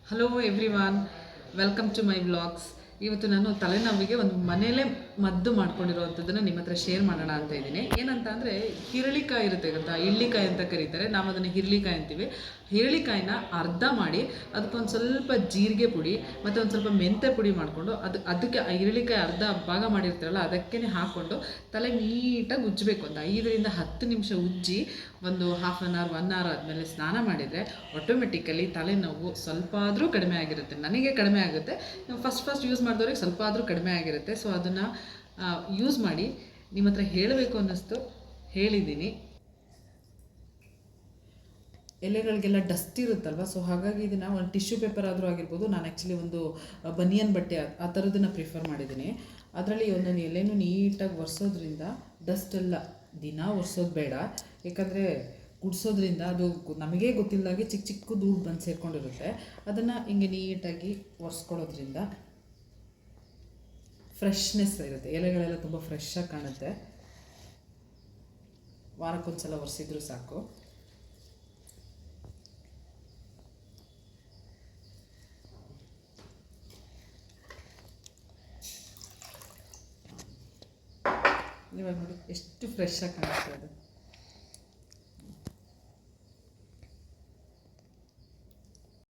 Hello everyone, welcome to my vlogs. ಇವತ್ತು ನಾನು ತಲೆನೋವಿಗೆ ಒಂದು ಮನೆಯಲ್ಲೇ ಮದ್ದು ಮಾಡ್ಕೊಂಡಿರೋವಂಥದ್ದನ್ನು ನಿಮ್ಮ ಹತ್ರ ಶೇರ್ ಮಾಡೋಣ ಅಂತ ಇದ್ದೀನಿ. ಏನಂತ ಅಂದರೆ ಹಿರಳಿಕಾಯಿ ಇರುತ್ತೆ ಗೊತ್ತಾ, ಇಳ್ಳಿಕಾಯಿ ಅಂತ ಕರೀತಾರೆ, ನಾವು ಅದನ್ನು ಹಿರಳಿಕಾಯಿ ಅಂತೀವಿ. ಹಿರಳಿಕಾಯಿನ ಅರ್ಧ ಮಾಡಿ ಅದಕ್ಕೊಂದು ಸ್ವಲ್ಪ ಜೀರಿಗೆ ಪುಡಿ ಮತ್ತು ಒಂದು ಸ್ವಲ್ಪ ಮೆಂತ್ಯ ಪುಡಿ ಮಾಡಿಕೊಂಡು ಅದಕ್ಕೆ ಆ ಹಿರಳಿಕಾಯಿ ಅರ್ಧ ಭಾಗ ಮಾಡಿರ್ತಾರಲ್ಲ ಅದಕ್ಕೇ ಹಾಕ್ಕೊಂಡು ತಲೆ ನೀಟಾಗಿ ಉಜ್ಜಬೇಕು. ಅಂತ 5 ರಿಂದ 10 ನಿಮಿಷ ಉಜ್ಜಿ ಒಂದು ಹಾಫ್ ಆನ್ ಅವರ್ 1 ಅವರ್ ಆದಮೇಲೆ ಸ್ನಾನ ಮಾಡಿದರೆ ಆಟೋಮೆಟಿಕಲಿ ತಲೆನೋವು ಸ್ವಲ್ಪ ಆದರೂ ಕಡಿಮೆ ಆಗಿರುತ್ತೆ. ನನಗೆ ಕಡಿಮೆ ಆಗುತ್ತೆ, ಫಸ್ಟ್ ಯೂಸ್ ಮಾಡಿದವ್ರಿಗೆ ಸ್ವಲ್ಪ ಆದರೂ ಕಡಿಮೆ ಆಗಿರುತ್ತೆ. ಸೊ ಅದನ್ನು ಯೂಸ್ ಮಾಡಿ. ನಿಮ್ಮ ಹತ್ರ ಹೇಳಬೇಕು ಅನ್ನಿಸ್ತು, ಹೇಳಿದ್ದೀನಿ. ಎಲೆಗಳಿಗೆಲ್ಲ ಡಸ್ಟ್ ಇರುತ್ತಲ್ವ, ಸೊ ಹಾಗಾಗಿ ಇದನ್ನು ಒಂದು ಟಿಶ್ಯೂ ಪೇಪರ್ ಆದರೂ ಆಗಿರ್ಬೋದು. ನಾನು ಆ್ಯಕ್ಚುಲಿ ಒಂದು ಬನಿಯನ್ ಬಟ್ಟೆ ಆ ಥರದನ್ನು ಪ್ರಿಫರ್ ಮಾಡಿದ್ದೀನಿ. ಅದರಲ್ಲಿ ಒಂದೊಂದು ಎಲೆನೂ ನೀಟಾಗಿ ಒರೆಸೋದ್ರಿಂದ ಡಸ್ಟ್ ಎಲ್ಲ ದಿನ ಒರೆಸೋದು ಬೇಡ, ಯಾಕಂದರೆ ಗುಡಿಸೋದ್ರಿಂದ ಅದು ನಮಗೇ ಗೊತ್ತಿಲ್ಲದಾಗೆ ಚಿಕ್ಕ ಚಿಕ್ಕ ಧೂಳು ಬಂದು ಸೇರಿಕೊಂಡಿರುತ್ತೆ. ಅದನ್ನು ಹಿಂಗೆ ನೀಟಾಗಿ ಒರೆಸ್ಕೊಳ್ಳೋದ್ರಿಂದ ಫ್ರೆಶ್ನೆಸ್ ಇರುತ್ತೆ, ಎಲೆಗಳೆಲ್ಲ ತುಂಬ ಫ್ರೆಶ್ಶಾಗಿ ಕಾಣುತ್ತೆ. ವಾರಕ್ಕೊಂದು ಸಲ ಒರೆಸಿದ್ರೂ ಸಾಕು. ಇವಾಗ ನೋಡಿ ಎಷ್ಟು ಫ್ರೆಶ್ಶಾಗಿ ಕಾಣಿಸ್ತಾ ಇದೆ.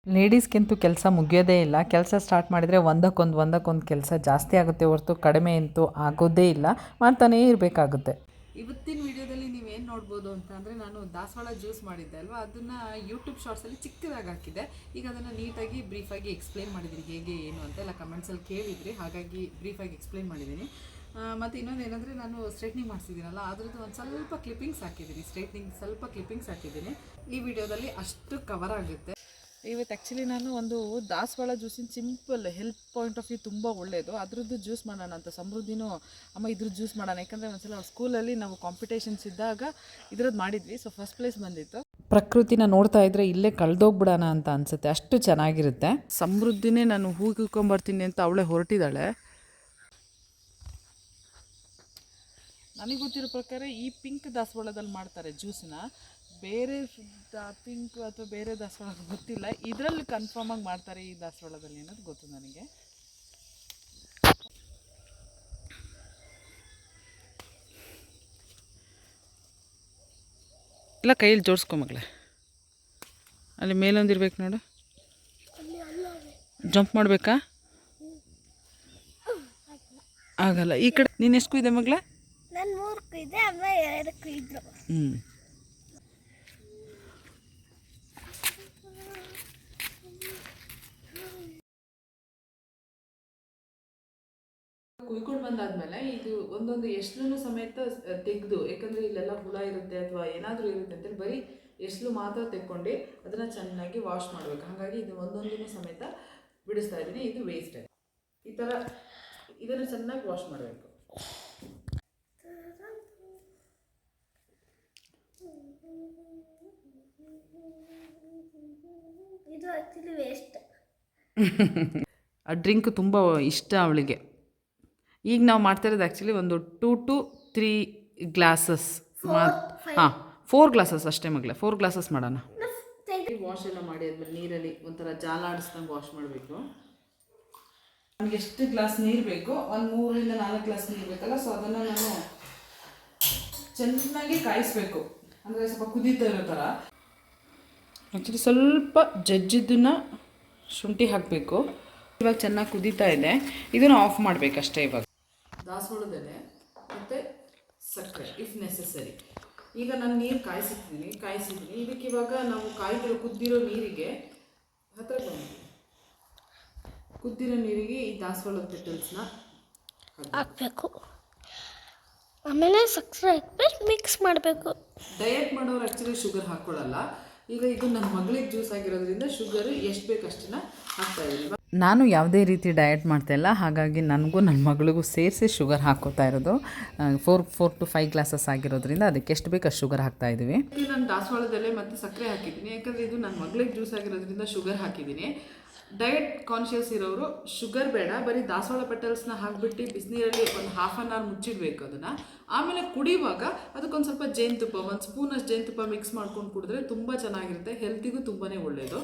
ಲೇಡೀಸ್ಗಂತೂ ಕೆಲಸ ಮುಗಿಯೋದೇ ಇಲ್ಲ. ಕೆಲಸ ಸ್ಟಾರ್ಟ್ ಮಾಡಿದರೆ ಒಂದಕ್ಕೊಂದು ಕೆಲಸ ಜಾಸ್ತಿ ಆಗುತ್ತೆ ಹೊರತು ಕಡಿಮೆ ಅಂತೂ ಆಗೋದೇ ಇಲ್ಲ, ಮಾಡ್ತಾನೇ ಇರಬೇಕಾಗುತ್ತೆ. ಇವತ್ತಿನ ವಿಡಿಯೋದಲ್ಲಿ ನೀವೇನು ನೋಡ್ಬೋದು ಅಂತ ಅಂದರೆ, ನಾನು ದಾಸವಾಳ ಜ್ಯೂಸ್ ಮಾಡಿದ್ದೆ ಅಲ್ವಾ, ಅದನ್ನು ಯೂಟ್ಯೂಬ್ ಶಾರ್ಟ್ಸಲ್ಲಿ ಚಿಕ್ಕದಾಗಿ ಹಾಕಿದ್ದೆ. ಈಗ ಅದನ್ನು ನೀಟಾಗಿ ಬ್ರೀಫಾಗಿ ಎಕ್ಸ್ಪ್ಲೇನ್ ಮಾಡಿದ್ದೀನಿ ಹೇಗೆ ಏನು ಅಂತ. ಎಲ್ಲ ಕಮೆಂಟ್ಸಲ್ಲಿ ಕೇಳಿದ್ರಿ, ಹಾಗಾಗಿ ಬ್ರೀಫಾಗಿ ಎಕ್ಸ್ಪ್ಲೇನ್ ಮಾಡಿದ್ದೀನಿ. ಮತ್ತು ಇನ್ನೊಂದು ಏನಂದರೆ, ನಾನು ಸ್ಟ್ರೈಟ್ನಿಂಗ್ ಮಾಡಿಸಿದ್ದೀನಲ್ಲ ಅದರದ್ದು ಒಂದು ಸ್ವಲ್ಪ ಕ್ಲಿಪ್ಪಿಂಗ್ಸ್ ಹಾಕಿದ್ದೀನಿ, ಸ್ವಲ್ಪ ಕ್ಲಿಪ್ಪಿಂಗ್ಸ್ ಹಾಕಿದ್ದೀನಿ. ಈ ವಿಡಿಯೋದಲ್ಲಿ ಅಷ್ಟು ಕವರ್ ಆಗುತ್ತೆ. ಇವತ್ತು ಆ್ಯಕ್ಚುಲಿ ನಾನು ಒಂದು ದಾಸವಾಳ ಜ್ಯೂಸಿನ simple health point of view ತುಂಬ ಒಳ್ಳೆಯದು, ಅದರದ್ದು ಜ್ಯೂಸ್ ಮಾಡೋಣ ಅಂತ. ಸಮೃದ್ಧಿನೂ ಅಮ್ಮ ಇದ್ರದ್ದು ಜ್ಯೂಸ್ ಮಾಡೋಣ, ಯಾಕಂದರೆ ಒಂದ್ಸಲ ಸ್ಕೂಲಲ್ಲಿ ನಾವು ಕಾಂಪಿಟೇಷನ್ಸ್ ಇದ್ದಾಗ ಇದ್ರದ್ದು ಮಾಡಿದ್ವಿ, ಸೊ ಫಸ್ಟ್ ಪ್ಲೇಸ್ ಬಂದಿತ್ತು. ಪ್ರಕೃತಿನ ನೋಡ್ತಾ ಇದ್ರೆ ಇಲ್ಲೇ ಕಳೆದೋಗ್ಬಿಡೋಣ ಅಂತ ಅನಿಸುತ್ತೆ, ಅಷ್ಟು ಚೆನ್ನಾಗಿರುತ್ತೆ. ಸಮೃದ್ಧಿನೇ ನಾನು ಹೂಗಿಕೊಂಬರ್ತೀನಿ ಅಂತ ಅವಳೇ ಹೊರಟಿದ್ದಾಳೆ. ನನಗೆ ಗೊತ್ತಿರೋ ಪ್ರಕಾರ ಈ ಪಿಂಕ್ ದಾಸವಾಳದಲ್ಲಿ ಮಾಡ್ತಾರೆ ಜ್ಯೂಸನ್ನ, ಬೇರೆ ಪಿಂಕ್ ಅಥವಾ ಬೇರೆ ದಾಸವಾಳ ಗೊತ್ತಿಲ್ಲ. ಇದರಲ್ಲಿ ಕನ್ಫರ್ಮಾಗಿ ಮಾಡ್ತಾರೆ ಈ ದಾಸವಾಳದಲ್ಲಿ ಅನ್ನೋದು ಗೊತ್ತು ನನಗೆ. ಎಲ್ಲ ಕೈಯಲ್ಲಿ ಜೋಡಿಸ್ಕೊಂಬಗ್ಲೆ, ಅಲ್ಲಿ ಮೇಲೊಂದಿರ್ಬೇಕು ನೋಡು. ಜಂಪ್ ಮಾಡಬೇಕಾ? ಆಗಲ್ಲ. ಈ ಕಡೆ ನೀನು ಎಷ್ಟು ಇದೆ ಮಗ್ಲ? ನಾನು 3 ಇದೆ, ಅಮ್ಮ 2 ಇದ್ರು. ಕುಯ್ಕೊಂಡು ಬಂದಾದ್ಮೇಲೆ ಇದು ಒಂದೊಂದು ಎಸ್ಲು ಸಮೇತ ತೆಗೆದು, ಯಾಕಂದರೆ ಇಲ್ಲೆಲ್ಲ ಹುಳ ಇರುತ್ತೆ ಅಥವಾ ಏನಾದರೂ ಇರುತ್ತೆ ಅಂತೇಳಿ ಬರೀ ಎಸ್ಲು ಮಾತ್ರ ತೆಕ್ಕೊಂಡು ಅದನ್ನು ಚೆನ್ನಾಗಿ ವಾಶ್ ಮಾಡಬೇಕು. ಹಾಗಾಗಿ ಇದು ಒಂದೊಂದನ್ನು ಸಮೇತ ಬಿಡಿಸ್ತಾ ಇದ್ದೀನಿ. ಇದು ವೇಸ್ಟ್. ಈ ಥರ ಇದನ್ನು ಚೆನ್ನಾಗಿ ವಾಶ್ ಮಾಡಬೇಕು. ಇದು ಆ್ಯಕ್ಚುಲಿ ವೇಸ್ಟ್. ಆ ಡ್ರಿಂಕ್ ತುಂಬ ಇಷ್ಟ ಅವಳಿಗೆ. ಈಗ ನಾವು ಮಾಡ್ತಾ ಇರೋದು ಆ್ಯಕ್ಚುಲಿ ಒಂದು 2 to 3 ಗ್ಲಾಸಸ್. ಹಾಂ, 4 ಗ್ಲಾಸಸ್ ಅಷ್ಟೇ ಮಗಳೇ, 4 ಗ್ಲಾಸಸ್ ಮಾಡೋಣ. ವಾಶ್ ಎಲ್ಲ ಮಾಡಿ ಆದ್ಮೇಲೆ ನೀರಲ್ಲಿ ಒಂಥರ ಜಾಲಾಡಿಸ್ದಂಗೆ ವಾಶ್ ಮಾಡಬೇಕು. ನನಗೆ ಎಷ್ಟು ಗ್ಲಾಸ್ ನೀರು ಬೇಕು, ಒಂದು 3 ರಿಂದ 4 ಗ್ಲಾಸ್ ನೀರು ಬೇಕಲ್ಲ, ಸೊ ಅದನ್ನು ನಾನು ಚೆನ್ನಾಗಿ ಕಾಯಿಸ್ಬೇಕು. ಅಂದರೆ ಸ್ವಲ್ಪ ಕುದೀತಾ ಇರೋ ಥರ. ಆ್ಯಕ್ಚುಲಿ ಸ್ವಲ್ಪ ಜಜ್ಜಿದ್ದನ್ನು ಶುಂಠಿ ಹಾಕಬೇಕು. ಇವಾಗ ಚೆನ್ನಾಗಿ ಕುದೀತಾ ಇದೆ, ಇದನ್ನು ಆಫ್ ಮಾಡಬೇಕಷ್ಟೇ. ಇವಾಗ ದಾಸವಾಳದೆಲೆ ಮತ್ತು ಸಕ್ಕರೆ ಇಫ್ ನೆಸೆಸರಿ. ಈಗ ನಾನು ನೀರು ಕಾಯಿಸಿದ್ದೀನಿ. ಇದಕ್ಕೆ ಇವಾಗ ನಾವು ಕುದ್ದಿರೋ ನೀರಿಗೆ ಕುದ್ದಿರೋ ನೀರಿಗೆ ಈ ದಾಸವಾಳದ ಪೆಟಲ್ಸ್ನ ಹಾಕಬೇಕು. ಆಮೇಲೆ ಸಕ್ಕರೆ ಹಾಕ್ಬೇಕು, ಮಿಕ್ಸ್ ಮಾಡಬೇಕು. ಡಯಟ್ ಮಾಡೋರು ಆ್ಯಕ್ಚುಲಿ ಶುಗರ್ ಹಾಕ್ಕೊಳ್ಳಲ್ಲ. ಈಗ ಇದು ನನ್ನ ಮಗಳಿಗೆ ಜ್ಯೂಸ್ ಆಗಿರೋದ್ರಿಂದ ಶುಗರ್ ಎಷ್ಟು ಬೇಕು ಅಷ್ಟನ್ನು ಹಾಕ್ತಾ ಇದ್ದೀನಿ. ನಾನು ಯಾವುದೇ ರೀತಿ ಡಯಟ್ ಮಾಡ್ತಾಯಿಲ್ಲ, ಹಾಗಾಗಿ ನನಗೂ ನನ್ನ ಮಗಳಿಗೂ ಸೇರಿಸಿ ಶುಗರ್ ಹಾಕ್ಕೋತಾ ಇರೋದು. 4 to 5 ಗ್ಲಾಸಸ್ ಆಗಿರೋದ್ರಿಂದ ಅದಕ್ಕೆ ಎಷ್ಟು ಬೇಕು ಅಷ್ಟು ಶುಗರ್ ಹಾಕ್ತಾಯಿದ್ದೀವಿ. ನಾನು ದಾಸವಾಳದೆಲೆ ಮತ್ತು ಸಕ್ಕರೆ ಹಾಕಿದ್ದೀನಿ, ಯಾಕಂದರೆ ಇದು ನನ್ನ ಮಗಳಿಗೆ ಜ್ಯೂಸ್ ಆಗಿರೋದ್ರಿಂದ ಶುಗರ್ ಹಾಕಿದ್ದೀನಿ. ಡಯಟ್ ಕಾನ್ಷಿಯಸ್ ಇರೋರು ಶುಗರ್ ಬೇಡ, ಬರೀ ದಾಸವಾಳ ಪೆಟಲ್ಸ್ನ ಹಾಕಿಬಿಟ್ಟು ಬಿಸಿನೀರಲ್ಲಿ ಒಂದು ಹಾಫ್ ಆನ್ ಅವರ್ ಮುಚ್ಚಿಡಬೇಕು ಅದನ್ನು. ಆಮೇಲೆ ಕುಡಿಯುವಾಗ ಅದಕ್ಕೊಂದು ಸ್ವಲ್ಪ ಜೇನುತುಪ್ಪ, 1 ಸ್ಪೂನಷ್ಟು ಜೇನುತುಪ್ಪ ಮಿಕ್ಸ್ ಮಾಡ್ಕೊಂಡು ಕುಡಿದ್ರೆ ತುಂಬ ಚೆನ್ನಾಗಿರುತ್ತೆ, ಹೆಲ್ತಿಗೂ ತುಂಬಾ ಒಳ್ಳೆಯದು.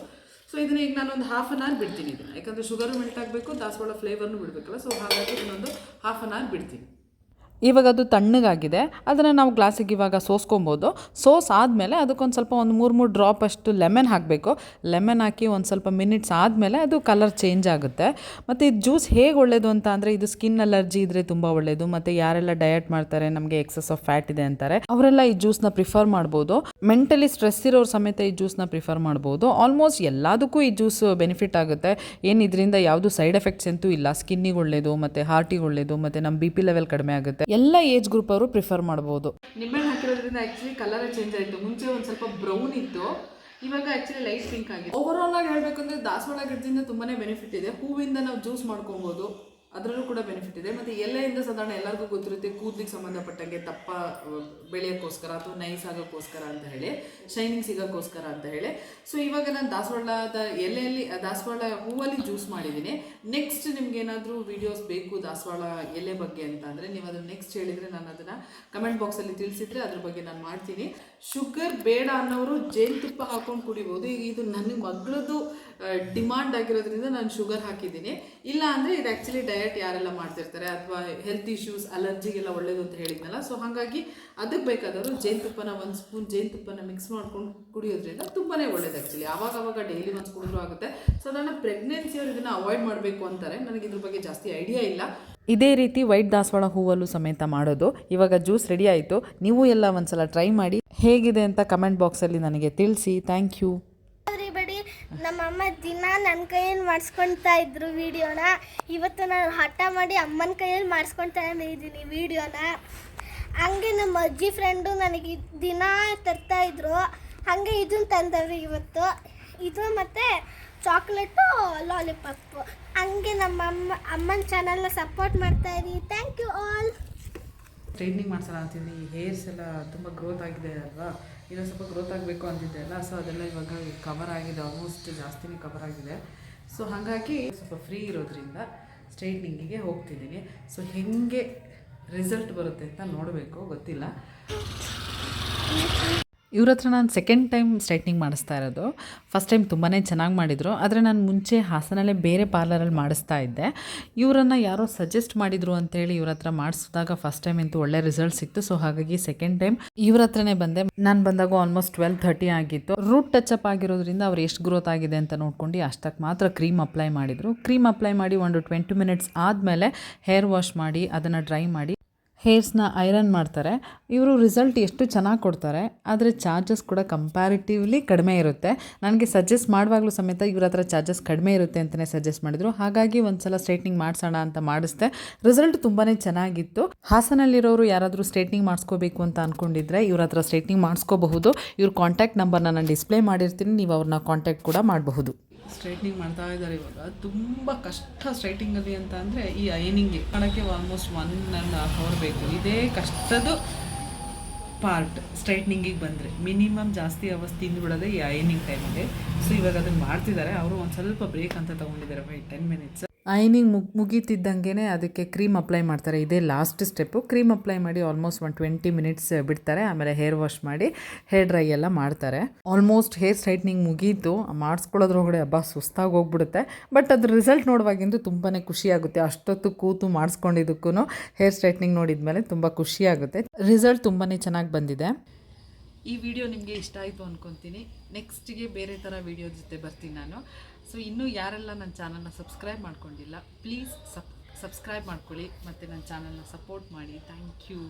ಸೊ ಇದನ್ನ ಈಗ ನಾನೊಂದು ಹಾಫ್ ಆನ್ ಅವರ್ ಬಿಡ್ತೀನಿ ಇದನ್ನು, ಯಾಕಂದರೆ ಶುಗರು ಮೆಲ್ಟ್ ಆಗಬೇಕು, ದಾಸವಾಳ ಫ್ಲೇವರ್ನು ಬಿಡಬೇಕಲ್ಲ. ಸೊ ಹಾಗಾಗಿ ಇನ್ನೊಂದು ಹಾಫ್ ಆನ್ ಅವರ್ ಬಿಡ್ತೀನಿ. ಇವಾಗ ಅದು ತಣ್ಣಗಾಗಿದೆ, ಅದನ್ನು ನಾವು ಗ್ಲಾಸಿಗೆ ಇವಾಗ ಸೋಸ್ಕೊಬೋದು. ಆದಮೇಲೆ ಅದಕ್ಕೊಂದು ಸ್ವಲ್ಪ ಒಂದು 3 ಡ್ರಾಪ್ ಅಷ್ಟು ಲೆಮನ್ ಹಾಕಬೇಕು. ಲೆಮನ್ ಹಾಕಿ ಒಂದು ಸ್ವಲ್ಪ ಮಿನಿಟ್ಸ್ ಆದಮೇಲೆ ಅದು ಕಲರ್ ಚೇಂಜ್ ಆಗುತ್ತೆ. ಮತ್ತು ಇದು ಜ್ಯೂಸ್ ಹೇಗೆ ಒಳ್ಳೆಯದು ಅಂತ ಅಂದರೆ, ಇದು ಸ್ಕಿನ್ ಅಲರ್ಜಿ ಇದ್ದರೆ ತುಂಬ ಒಳ್ಳೆಯದು. ಮತ್ತು ಯಾರೆಲ್ಲ ಡಯಟ್ ಮಾಡ್ತಾರೆ, ನಮಗೆ ಎಕ್ಸಸ್ ಆಫ್ ಫ್ಯಾಟ್ ಇದೆ ಅಂತಾರೆ, ಅವರೆಲ್ಲ ಈ ಜ್ಯೂಸ್ನ ಪ್ರಿಫರ್ ಮಾಡ್ಬೋದು. ಮೆಂಟಲಿ ಸ್ಟ್ರೆಸ್ ಇರೋರು ಸಮೇತ ಈ ಜ್ಯೂಸ್ನ ಪ್ರಿಫರ್ ಮಾಡ್ಬೋದು. ಆಲ್ಮೋಸ್ಟ್ ಎಲ್ಲದಕ್ಕೂ ಈ ಜ್ಯೂಸ್ ಬೆನಿಫಿಟ್ ಆಗುತ್ತೆ. ಏನು ಇದರಿಂದ ಯಾವುದು ಸೈಡ್ ಎಫೆಕ್ಟ್ಸ್ ಅಂತೂ ಇಲ್ಲ. ಸ್ಕಿನ್ನಿಗೆ ಒಳ್ಳೆಯದು, ಮತ್ತು ಹಾರ್ಟಿಗೆ ಒಳ್ಳೆಯದು, ಮತ್ತು ನಮ್ಮ BP ಲೆವೆಲ್ ಕಡಿಮೆ ಆಗುತ್ತೆ. ಎಲ್ಲ ಏಜ್ ಗ್ರೂಪ್ ಅವರು ಪ್ರಿಫರ್ ಮಾಡ್ಬೋದು. ನಿಂಬೆಹಣ್ಣು ಹಾಕಿರೋದ್ರಿಂದ ಆ್ಯಕ್ಚುಲಿ ಕಲರ್ ಚೇಂಜ್ ಆಯಿತು. ಮುಂಚೆ ಒಂದು ಸ್ವಲ್ಪ ಬ್ರೌನ್ ಇತ್ತು, ಇವಾಗ ಆ್ಯಕ್ಚುಲಿ ಲೈಟ್ ಪಿಂಕ್ ಆಗಿದೆ. ಓವರಾಲ್ ಆಗಿ ಹೇಳಬೇಕಂದ್ರೆ ದಾಸವಾಳ ಗಿಡದಿಂದ ತುಂಬಾ ಬೆನಿಫಿಟ್ ಇದೆ. ಹೂವಿಂದ ನಾವು ಜ್ಯೂಸ್ ಮಾಡ್ಕೊಬೋದು, ಅದರಲ್ಲೂ ಕೂಡ ಬೆನಿಫಿಟ್ ಇದೆ. ಮತ್ತು ಎಲೆಯಿಂದ ಸಾಧಾರಣ ಎಲ್ಲರಿಗೂ ಗೊತ್ತಿರುತ್ತೆ, ಕೂದಲಿಗೆ ಸಂಬಂಧಪಟ್ಟಂಗೆ ದಪ್ಪ ಬೆಳೆಯೋಕ್ಕೋಸ್ಕರ ಅಥವಾ ನೈಸ್ ಆಗೋಕ್ಕೋಸ್ಕರ ಅಂತ ಹೇಳಿ, ಶೈನಿಂಗ್ ಸಿಗೋಕ್ಕೋಸ್ಕರ ಅಂತ ಹೇಳಿ. ಸೊ ಇವಾಗ ನಾನು ದಾಸವಾಳದ ಎಲೆಯಲ್ಲಿ, ದಾಸವಾಳ ಹೂವಲ್ಲಿ ಜ್ಯೂಸ್ ಮಾಡಿದ್ದೀನಿ. ನೆಕ್ಸ್ಟ್ ನಿಮ್ಗೆ ಏನಾದರೂ ವೀಡಿಯೋಸ್ ಬೇಕು ದಾಸವಾಳ ಎಲೆ ಬಗ್ಗೆ ಅಂತ ಅಂದರೆ, ನೀವು ಅದನ್ನು ನೆಕ್ಸ್ಟ್ ಹೇಳಿದರೆ ನಾನು ಅದನ್ನು ಕಮೆಂಟ್ ಬಾಕ್ಸಲ್ಲಿ ತಿಳಿಸಿದರೆ ಅದ್ರ ಬಗ್ಗೆ ನಾನು ಮಾಡ್ತೀನಿ. ಶುಗರ್ ಬೇಡ ಅನ್ನೋರು ಜೇನುತುಪ್ಪ ಹಾಕೊಂಡು ಕುಡಿಬೋದು. ಈಗ ಇದು ನನ್ನ ಮಗಳದ್ದು ಡಿಮಾಂಡ್ ಆಗಿರೋದ್ರಿಂದ ನಾನು ಶುಗರ್ ಹಾಕಿದ್ದೀನಿ. ಇಲ್ಲ ಅಂದರೆ ಇದು ಆ್ಯಕ್ಚುಲಿ ಡಯಟ್ ಯಾರೆಲ್ಲ ಮಾಡ್ತಿರ್ತಾರೆ ಅಥವಾ ಹೆಲ್ತ್ ಇಶ್ಯೂಸ್, ಅಲರ್ಜಿಗೆಲ್ಲ ಒಳ್ಳೇದು ಅಂತ ಹೇಳಿದ್ನಲ್ಲ. ಸೊ ಹಾಗಾಗಿ ಅದಕ್ಕೆ ಬೇಕಾದವರು ಜೇನುತುಪ್ಪನ 1 ಸ್ಪೂನ್ ಜೇನುತುಪ್ಪನ ಮಿಕ್ಸ್ ಮಾಡ್ಕೊಂಡು ಕುಡಿಯೋದ್ರಿಂದ ತುಂಬಾ ಒಳ್ಳೇದು. ಆ್ಯಕ್ಚುಲಿ ಆವಾಗ ಡೈಲಿ ಒಂದ್ಸ್ ಕುಡಿದ್ರೂ ಆಗುತ್ತೆ. ಸಾಧಾರಣ ಪ್ರೆಗ್ನೆನ್ಸಿಯವರು ಇದನ್ನು ಅವಾಯ್ಡ್ ಮಾಡಬೇಕು ಅಂತಾರೆ. ನನಗೆ ಇದ್ರ ಬಗ್ಗೆ ಜಾಸ್ತಿ ಐಡಿಯಾ ಇಲ್ಲ. ಇದೇ ರೀತಿ ವೈಟ್ ದಾಸವಾಳ ಹೂವಲ್ಲೂ ಸಮೇತ ಮಾಡೋದು. ಇವಾಗ ಜ್ಯೂಸ್ ರೆಡಿ ಆಯಿತು. ನೀವು ಎಲ್ಲ ಒಂದ್ಸಲ ಟ್ರೈ ಮಾಡಿ, ಹೇಗಿದೆ ಅಂತ ಕಮೆಂಟ್ ಬಾಕ್ಸಲ್ಲಿ ನನಗೆ ತಿಳಿಸಿ. Thank you. ನಮ್ಮಮ್ಮ ದಿನ ನನ್ನ ಕೈಯಲ್ಲಿ ಮಾಡಿಸ್ಕೊಳ್ತಾ ಇದ್ರು ವಿಡಿಯೋನ. ಇವತ್ತು ನಾನು ಹಠ ಮಾಡಿ ಅಮ್ಮನ ಕೈಯಲ್ಲಿ ಮಾಡಿಸ್ಕೊಳ್ತಾ ಇದ್ದೀನಿ ವಿಡಿಯೋನ. ಹಂಗೆ ನಮ್ಮ ಅಜ್ಜಿ ಫ್ರೆಂಡು ನನಗೆ ದಿನ ತರ್ತಾಯಿದ್ರು, ಹಾಗೆ ಇದನ್ನು ತಂದವ್ರು ಇವತ್ತು. ಇದು ಮತ್ತು ಚಾಕ್ಲೇಟು ಲಾಲಿಪಾಪು. ಹಂಗೆ ನಮ್ಮ ಅಮ್ಮನ ಚಾನಲ್ನ ಸಪೋರ್ಟ್ ಮಾಡ್ತಾಯಿರಿ. Thank you all. ಸ್ಟ್ರೈಟ್ನಿಂಗ್ ಮಾಡ್ಸೋಣ ಅಂತಿದ್ದೀನಿ. ಹೇರ್ಸ್ ಎಲ್ಲ ತುಂಬ ಗ್ರೋತ್ ಆಗಿದೆ ಅಲ್ವಾ, ಇನ್ನೊಂದು ಸ್ವಲ್ಪ ಗ್ರೋತ್ ಆಗಬೇಕು ಅಂತಿದ್ದೆ ಅಲ್ಲ. ಸೊ ಅದೆಲ್ಲ ಇವಾಗ ಕವರ್ ಆಗಿದೆ, ಆಲ್ಮೋಸ್ಟ್ ಜಾಸ್ತಿನೇ ಕವರ್ ಆಗಿದೆ. ಸೊ ಹಾಗಾಗಿ ಸ್ವಲ್ಪ ಫ್ರೀ ಇರೋದ್ರಿಂದ ಸ್ಟ್ರೈಟ್ನಿಂಗಿಗೆ ಹೋಗ್ತಿದ್ದೀನಿ. ಸೊ ಹೇಗೆ ರಿಸಲ್ಟ್ ಬರುತ್ತೆ ಅಂತ ನೋಡಬೇಕು, ಗೊತ್ತಿಲ್ಲ. ಇವ್ರ ಹತ್ರ ನಾನು ಸೆಕೆಂಡ್ ಟೈಮ್ ಸ್ಟ್ರೈಟ್ನಿಂಗ್ ಮಾಡಿಸ್ತಾ ಇರೋದು. ಫಸ್ಟ್ ಟೈಮ್ ತುಂಬಾ ಚೆನ್ನಾಗಿ ಮಾಡಿದರು, ಆದರೆ ನಾನು ಮುಂಚೆ ಹಾಸನಲ್ಲೇ ಬೇರೆ ಪಾರ್ಲರಲ್ಲಿ ಮಾಡಿಸ್ತಾ ಇದ್ದೆ. ಇವರನ್ನು ಯಾರೋ ಸಜೆಸ್ಟ್ ಮಾಡಿದರು ಅಂತೇಳಿ ಇವ್ರ ಹತ್ರ ಮಾಡಿಸಿದಾಗ ಫಸ್ಟ್ ಟೈಮ್ ಅಂತೂ ಒಳ್ಳೆ ರಿಸಲ್ಟ್ ಸಿಕ್ತು. ಸೊ ಹಾಗಾಗಿ ಸೆಕೆಂಡ್ ಟೈಮ್ ಇವ್ರ ಹತ್ರನೇ ಬಂದೆ. ನಾನು ಬಂದಾಗ ಆಲ್ಮೋಸ್ಟ್ 12:30 ಆಗಿತ್ತು. ರೂಟ್ ಟಚಪ್ ಆಗಿರೋದ್ರಿಂದ ಅವ್ರು ಎಷ್ಟು ಗ್ರೋತ್ ಆಗಿದೆ ಅಂತ ನೋಡ್ಕೊಂಡು ಅಷ್ಟಕ್ಕೆ ಮಾತ್ರ ಕ್ರೀಮ್ ಅಪ್ಲೈ ಮಾಡಿದರು. ಕ್ರೀಮ್ ಅಪ್ಲೈ ಮಾಡಿ ಒಂದು 20 ಮಿನಿಟ್ಸ್ ಆದಮೇಲೆ ಹೇರ್ ವಾಶ್ ಮಾಡಿ ಅದನ್ನು ಡ್ರೈ ಮಾಡಿ ಹೇರ್ಸ್ನ ಐರನ್ ಮಾಡ್ತಾರೆ. ಇವರು ರಿಸಲ್ಟ್ ಎಷ್ಟು ಚೆನ್ನಾಗಿ ಕೊಡ್ತಾರೆ, ಆದರೆ ಚಾರ್ಜಸ್ ಕೂಡ ಕಂಪ್ಯಾರಿಟಿವ್ಲಿ ಕಡಿಮೆ ಇರುತ್ತೆ. ನನಗೆ ಸಜೆಸ್ಟ್ ಮಾಡುವಾಗಲೂ ಸಮೇತ ಇವ್ರ ಹತ್ರ ಚಾರ್ಜಸ್ ಕಡಿಮೆ ಇರುತ್ತೆ ಅಂತಲೇ ಸಜೆಸ್ಟ್ ಮಾಡಿದರು. ಹಾಗಾಗಿ ಒಂದು ಸಲ ಸ್ಟ್ರೈಟ್ನಿಂಗ್ ಮಾಡಿಸೋಣ ಅಂತ ಮಾಡಿಸ್ದೆ. ರಿಸಲ್ಟ್ ತುಂಬಾ ಚೆನ್ನಾಗಿತ್ತು. ಹಾಸನಲ್ಲಿರೋರು ಯಾರಾದರೂ ಸ್ಟ್ರೈಟ್ನಿಂಗ್ ಮಾಡಿಸ್ಕೋಬೇಕು ಅಂತ ಅಂದ್ಕೊಂಡಿದ್ರೆ ಇವ್ರ ಹತ್ರ ಸ್ಟ್ರೈಟ್ನಿಂಗ್ ಮಾಡಿಸ್ಕೋಬಹುದು. ಇವ್ರ ಕಾಂಟ್ಯಾಕ್ಟ್ ನಂಬರ್ನ ನಾನು ಡಿಸ್ಪ್ಲೇ ಮಾಡಿರ್ತೀನಿ, ನೀವು ಅವ್ರನ್ನ ಕಾಂಟ್ಯಾಕ್ಟ್ ಕೂಡ ಮಾಡಬಹುದು. ಸ್ಟ್ರೈಟ್ನಿಂಗ್ ಮಾಡ್ತಾ ಇದ್ದಾರೆ ಇವಾಗ. ತುಂಬ ಕಷ್ಟ ಸ್ಟ್ರೈಟಿಂಗಲ್ಲಿ ಅಂತ ಅಂದರೆ ಈ ಐನಿಂಗ್ಗೆ ಮಾಡೋಕ್ಕೆ ಆಲ್ಮೋಸ್ಟ್ 1.5 ಅವರ್ ಬೇಕು. ಇದೇ ಕಷ್ಟದ ಪಾರ್ಟ್ ಸ್ಟ್ರೈಟ್ನಿಂಗಿಗೆ ಬಂದರೆ. ಮಿನಿಮಮ್ ಜಾಸ್ತಿ ಅವರ್ಸ್ ತಿಂದುಬಿಡೋದೆ ಈ ಐನಿಂಗ್ ಟೈಮಲ್ಲಿ. ಸೊ ಇವಾಗ ಅದನ್ನು ಮಾಡ್ತಿದ್ದಾರೆ. ಅವರು ಒಂದು ಸ್ವಲ್ಪ ಬ್ರೇಕ್ ಅಂತ ತೊಗೊಂಡಿದ್ದಾರೆ, 10 ಮಿನಿಟ್ಸ್. ಐನಿಂಗ್ ಮುಗೀತಿದ್ದಂಗೆ ಅದಕ್ಕೆ ಕ್ರೀಮ್ ಅಪ್ಲೈ ಮಾಡ್ತಾರೆ. ಇದೇ ಲಾಸ್ಟ್ ಸ್ಟೆಪ್ಪು. ಕ್ರೀಮ್ ಅಪ್ಲೈ ಮಾಡಿ ಆಲ್ಮೋಸ್ಟ್ 20 ಮಿನಿಟ್ಸ್ ಬಿಡ್ತಾರೆ. ಆಮೇಲೆ ಹೇರ್ ವಾಶ್ ಮಾಡಿ ಹೇರ್ ಡ್ರೈ ಎಲ್ಲ ಮಾಡ್ತಾರೆ. ಆಲ್ಮೋಸ್ಟ್ ಹೇರ್ ಸ್ಟ್ರೈಟ್ನಿಂಗ್ ಮುಗೀತು. ಮಾಡಿಸ್ಕೊಳ್ಳೋದ್ರೊಳಗಡೆ ಸುಸ್ತಾಗಿ ಹೋಗ್ಬಿಡುತ್ತೆ. ಬಟ್ ಅದ್ರ ರಿಸಲ್ಟ್ ನೋಡುವಾಗಿಂದು ತುಂಬಾ ಖುಷಿಯಾಗುತ್ತೆ. ಅಷ್ಟೊತ್ತು ಕೂತು ಮಾಡಿಸ್ಕೊಂಡಿದ್ದಕ್ಕೂ ಹೇರ್ ಸ್ಟ್ರೈಟ್ನಿಂಗ್ ನೋಡಿದ್ಮೇಲೆ ತುಂಬ ಖುಷಿಯಾಗುತ್ತೆ. ರಿಸಲ್ಟ್ ತುಂಬಾ ಚೆನ್ನಾಗಿ ಬಂದಿದೆ. ಈ ವಿಡಿಯೋ ನಿಮಗೆ ಇಷ್ಟ ಆಯಿತು ಅಂದ್ಕೊತೀನಿ. ನೆಕ್ಸ್ಟಿಗೆ ಬೇರೆ ಥರ ವಿಡಿಯೋ ಜೊತೆ ಬರ್ತೀನಿ ನಾನು. ಸೊ ಇನ್ನೂ ಯಾರೆಲ್ಲ ನನ್ನ ಚಾನಲ್ನ ಸಬ್ಸ್ಕ್ರೈಬ್ ಮಾಡ್ಕೊಂಡಿಲ್ಲ, ಪ್ಲೀಸ್ ಸಬ್ಸ್ಕ್ರೈಬ್ ಮಾಡ್ಕೊಳ್ಳಿ ಮತ್ತು ನನ್ನ ಚಾನಲ್ನ ಸಪೋರ್ಟ್ ಮಾಡಿ. Thank you.